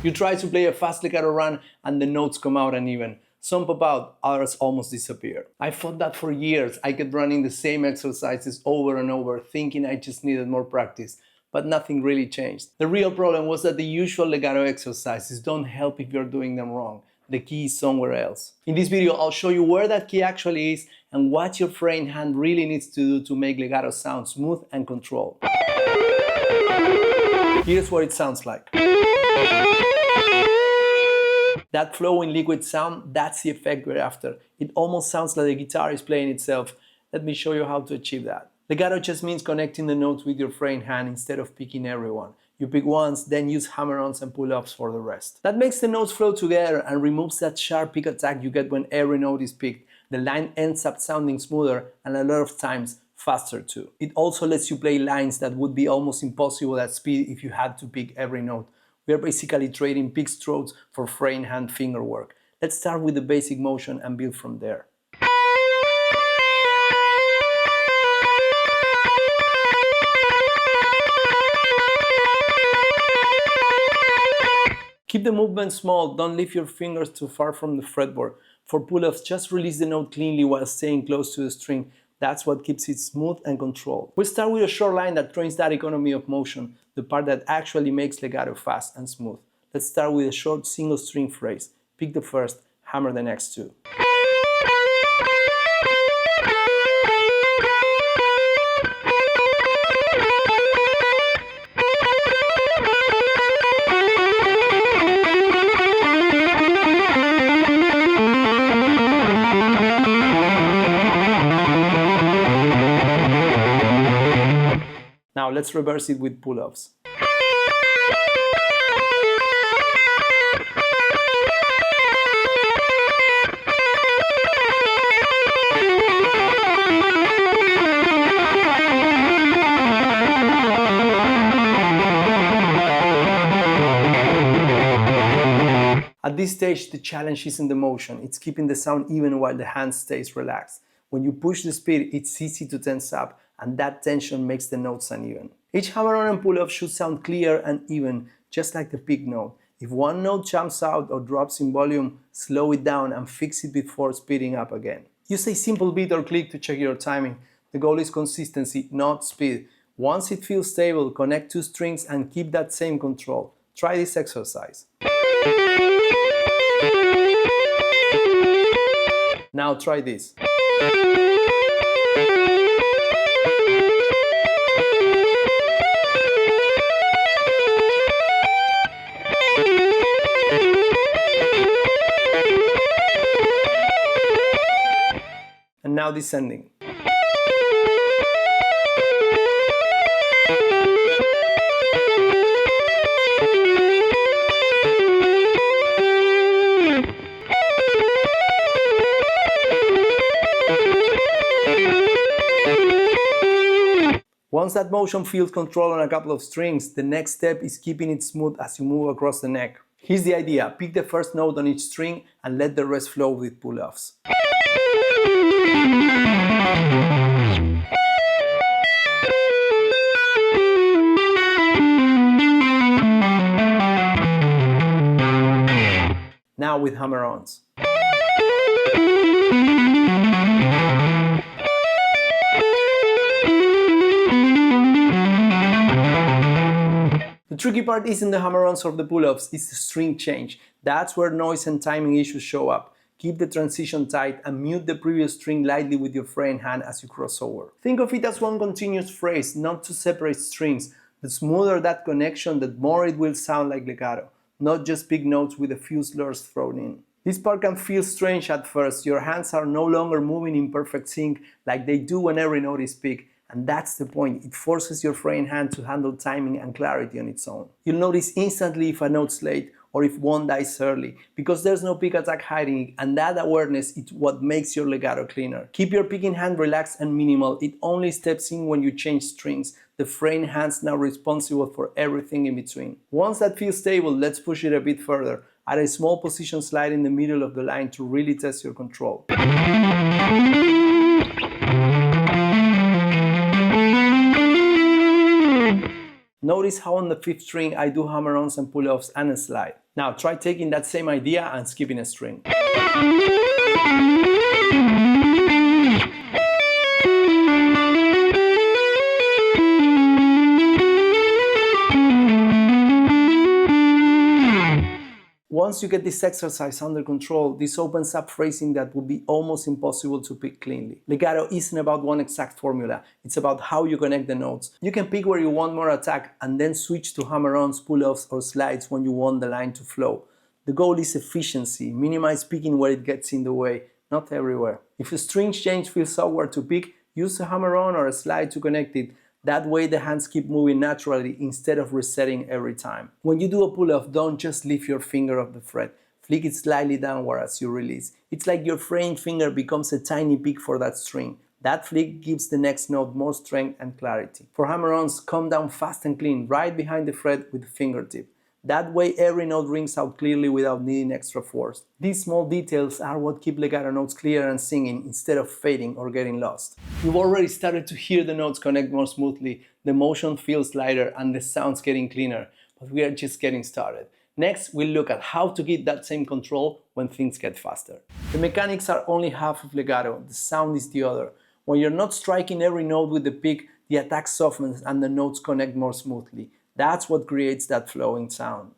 You try to play a fast legato run and the notes come out uneven. Some pop out, others almost disappear. I fought that for years. I kept running the same exercises over and over, thinking I just needed more practice, but nothing really changed. The real problem was that the usual legato exercises don't help if you're doing them wrong. The key is somewhere else. In this video, I'll show you where that key actually is and what your fraying hand really needs to do to make legato sound smooth and controlled. Here's what it sounds like. That flowing liquid sound, that's the effect we're after. It almost sounds like the guitar is playing itself. Let me show you how to achieve that. Legato just means connecting the notes with your fraying hand instead of picking every one. You pick once, then use hammer-ons and pull-ups for the rest. That makes the notes flow together and removes that sharp pick attack you get when every note is picked. The line ends up sounding smoother and a lot of times faster too. It also lets you play lines that would be almost impossible at speed if you had to pick every note. We are basically trading pick strokes for fraying hand finger work. Let's start with the basic motion and build from there. Keep the movement small, don't lift your fingers too far from the fretboard. For pull-ups, just release the note cleanly while staying close to the string. That's what keeps it smooth and controlled. We'll start with a short line that trains that economy of motion, the part that actually makes legato fast and smooth. Let's start with a short single string phrase. Pick the first, hammer the next two. Now let's reverse it with pull-ups. At this stage, the challenge isn't the motion, it's keeping the sound even while the hand stays relaxed. When you push the speed, it's easy to tense up, and that tension makes the notes uneven. Each hammer-on and pull-up should sound clear and even, just like the pick note. If one note jumps out or drops in volume, slow it down and fix it before speeding up again. Use a simple beat or click to check your timing. The goal is consistency, not speed. Once it feels stable, connect two strings and keep that same control. Try this exercise. Now try this. And now descending. Once that motion feels control on a couple of strings, the next step is keeping it smooth as you move across the neck. Here's the idea: pick the first note on each string and let the rest flow with pull-ups. Now with hammer-ons. The tricky part isn't the hammer-ons or the pull-ups, it's the string change. That's where noise and timing issues show up. Keep the transition tight and mute the previous string lightly with your fraying hand as you cross over. Think of it as one continuous phrase, not two separate strings. The smoother that connection, the more it will sound like legato, not just big notes with a few slurs thrown in. This part can feel strange at first. Your hands are no longer moving in perfect sync like they do when every note is picked. And that's the point, it forces your fraying hand to handle timing and clarity on its own. You'll notice instantly if a note's late or if one dies early, because there's no pick attack hiding it, and that awareness is what makes your legato cleaner. Keep your picking hand relaxed and minimal, it only steps in when you change strings. The fraying hand's now responsible for everything in between. Once that feels stable, let's push it a bit further. Add a small position slide in the middle of the line to really test your control. Notice how on the 5th string I do hammer-ons and pull-offs and a slide. Now try taking that same idea and skipping a string. Once you get this exercise under control, this opens up phrasing that would be almost impossible to pick cleanly. Legato isn't about one exact formula, it's about how you connect the notes. You can pick where you want more attack and then switch to hammer-ons, pull-offs, or slides when you want the line to flow. The goal is efficiency, minimize picking where it gets in the way, not everywhere. If a string change feels awkward to pick, use a hammer-on or a slide to connect it. That way the hands keep moving naturally instead of resetting every time. When you do a pull-off, don't just lift your finger off the fret. Flick it slightly downward as you release. It's like your fraying finger becomes a tiny pick for that string. That flick gives the next note more strength and clarity. For hammer-ons, come down fast and clean, right behind the fret with the fingertip. That way every note rings out clearly without needing extra force. These small details are what keep legato notes clear and singing instead of fading or getting lost. You've already started to hear the notes connect more smoothly, the motion feels lighter and the sounds getting cleaner, but we are just getting started. Next, we'll look at how to get that same control when things get faster. The mechanics are only half of legato, the sound is the other. When you're not striking every note with the pick, the attack softens and the notes connect more smoothly. That's what creates that flowing sound.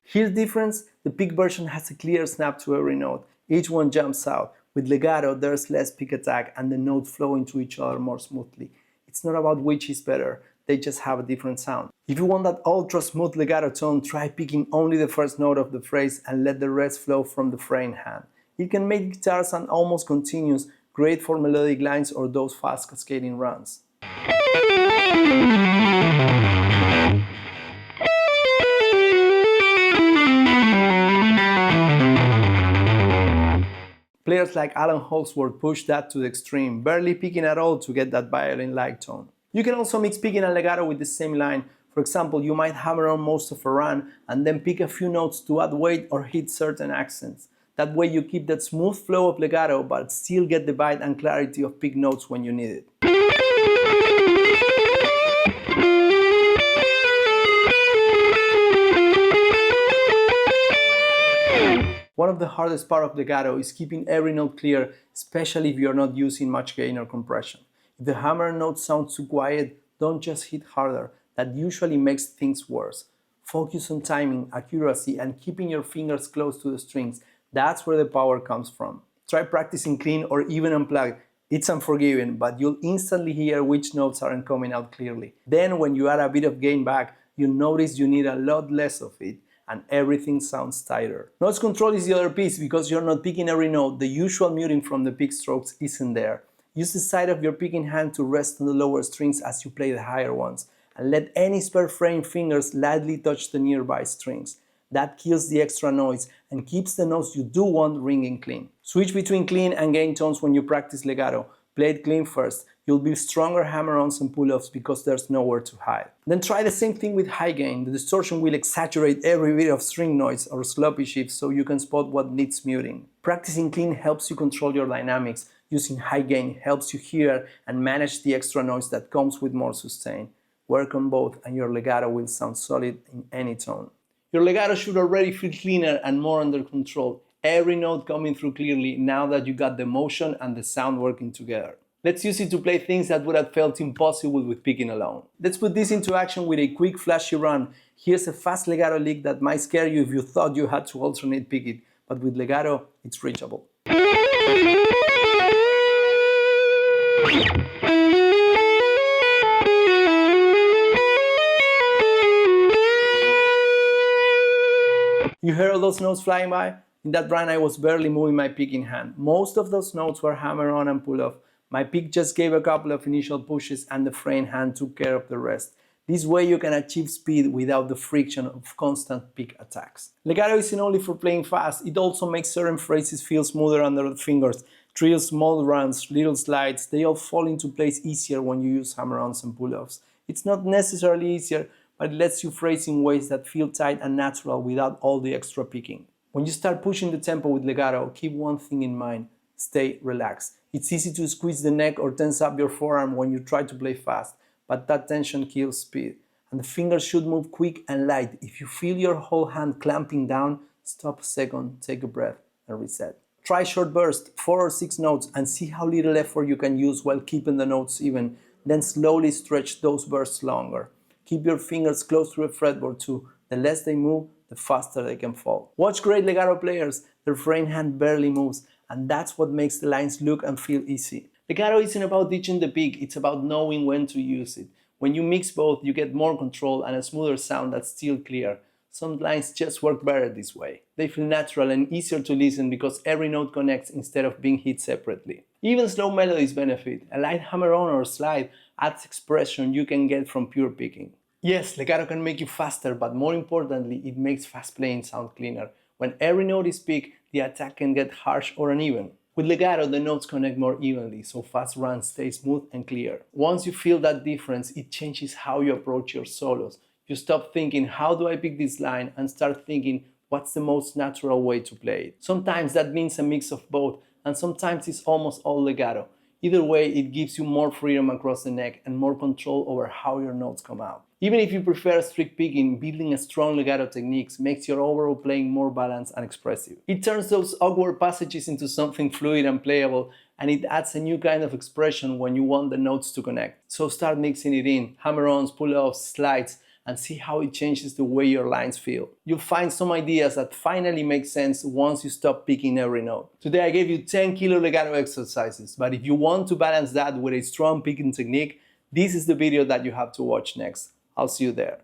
Here's the difference, the pick version has a clear snap to every note. Each one jumps out. With legato, there's less pick attack and the notes flow into each other more smoothly. It's not about which is better, they just have a different sound. If you want that ultra smooth legato tone, try picking only the first note of the phrase and let the rest flow from the fraying hand. It can make guitar sound almost continuous, great for melodic lines or those fast cascading runs. Players like Alan Holdsworth push that to the extreme, barely picking at all to get that violin-like tone. You can also mix picking and legato with the same line. For example, you might hammer on most of a run and then pick a few notes to add weight or hit certain accents. That way you keep that smooth flow of legato but still get the bite and clarity of pick notes when you need it. One of the hardest parts of legato is keeping every note clear, especially if you're not using much gain or compression. If the hammer note sounds too quiet, don't just hit harder. That usually makes things worse. Focus on timing, accuracy, and keeping your fingers close to the strings. That's where the power comes from. Try practicing clean or even unplugged. It's unforgiving, but you'll instantly hear which notes aren't coming out clearly. Then when you add a bit of gain back, you'll notice you need a lot less of it and everything sounds tighter. Notes control is the other piece because you're not picking every note. The usual muting from the pick strokes isn't there. Use the side of your picking hand to rest on the lower strings as you play the higher ones, and let any spare fraying fingers lightly touch the nearby strings. That kills the extra noise and keeps the notes you do want ringing clean. Switch between clean and gain tones when you practice legato. Play it clean first. You'll build stronger hammer-ons and pull-offs because there's nowhere to hide. Then try the same thing with high gain. The distortion will exaggerate every bit of string noise or sloppy shifts so you can spot what needs muting. Practicing clean helps you control your dynamics. Using high gain helps you hear and manage the extra noise that comes with more sustain. Work on both and your legato will sound solid in any tone. Your legato should already feel cleaner and more under control. Every note coming through clearly now that you got the motion and the sound working together. Let's use it to play things that would have felt impossible with picking alone. Let's put this into action with a quick flashy run. Here's a fast legato lick that might scare you if you thought you had to alternate pick it, but with legato, it's reachable. You heard all those notes flying by? In that run I was barely moving my picking hand. Most of those notes were hammer-on and pull-off. My pick just gave a couple of initial pushes and the fraying hand took care of the rest. This way you can achieve speed without the friction of constant pick attacks. Legato isn't only for playing fast, it also makes certain phrases feel smoother under the fingers. Trills, small runs, little slides, they all fall into place easier when you use hammer-ons and pull-offs. It's not necessarily easier, but it lets you phrase in ways that feel tight and natural without all the extra picking. When you start pushing the tempo with legato, keep one thing in mind: stay relaxed. It's easy to squeeze the neck or tense up your forearm when you try to play fast. but that tension kills speed. And the fingers should move quick and light. If you feel your whole hand clamping down, stop a second, take a breath, and reset. Try short bursts, 4 or 6 notes, and see how little effort you can use while keeping the notes even. Then slowly stretch those bursts longer. Keep your fingers close to the fretboard too. The less they move, the faster they can fall. Watch great legato players. Their frame hand barely moves, and that's what makes the lines look and feel easy. Legato isn't about ditching the pick, it's about knowing when to use it. When you mix both, you get more control and a smoother sound that's still clear. Some lines just work better this way. They feel natural and easier to listen because every note connects instead of being hit separately. Even slow melodies benefit. A light hammer-on or slide adds expression you can get from pure picking. Yes, legato can make you faster, but more importantly, it makes fast playing sound cleaner. When every note is picked, the attack can get harsh or uneven. With legato, the notes connect more evenly, so fast runs stay smooth and clear. Once you feel that difference, it changes how you approach your solos. You stop thinking, how do I pick this line, and start thinking, what's the most natural way to play it? Sometimes that means a mix of both, and sometimes it's almost all legato. Either way, it gives you more freedom across the neck and more control over how your notes come out. Even if you prefer strict picking, building a strong legato technique makes your overall playing more balanced and expressive. It turns those awkward passages into something fluid and playable, and it adds a new kind of expression when you want the notes to connect. So start mixing it in, hammer-ons, pull-offs, slides, and see how it changes the way your lines feel. You'll find some ideas that finally make sense once you stop picking every note. Today I gave you 10 kilo legato exercises, but if you want to balance that with a strong picking technique, this is the video that you have to watch next. I'll see you there.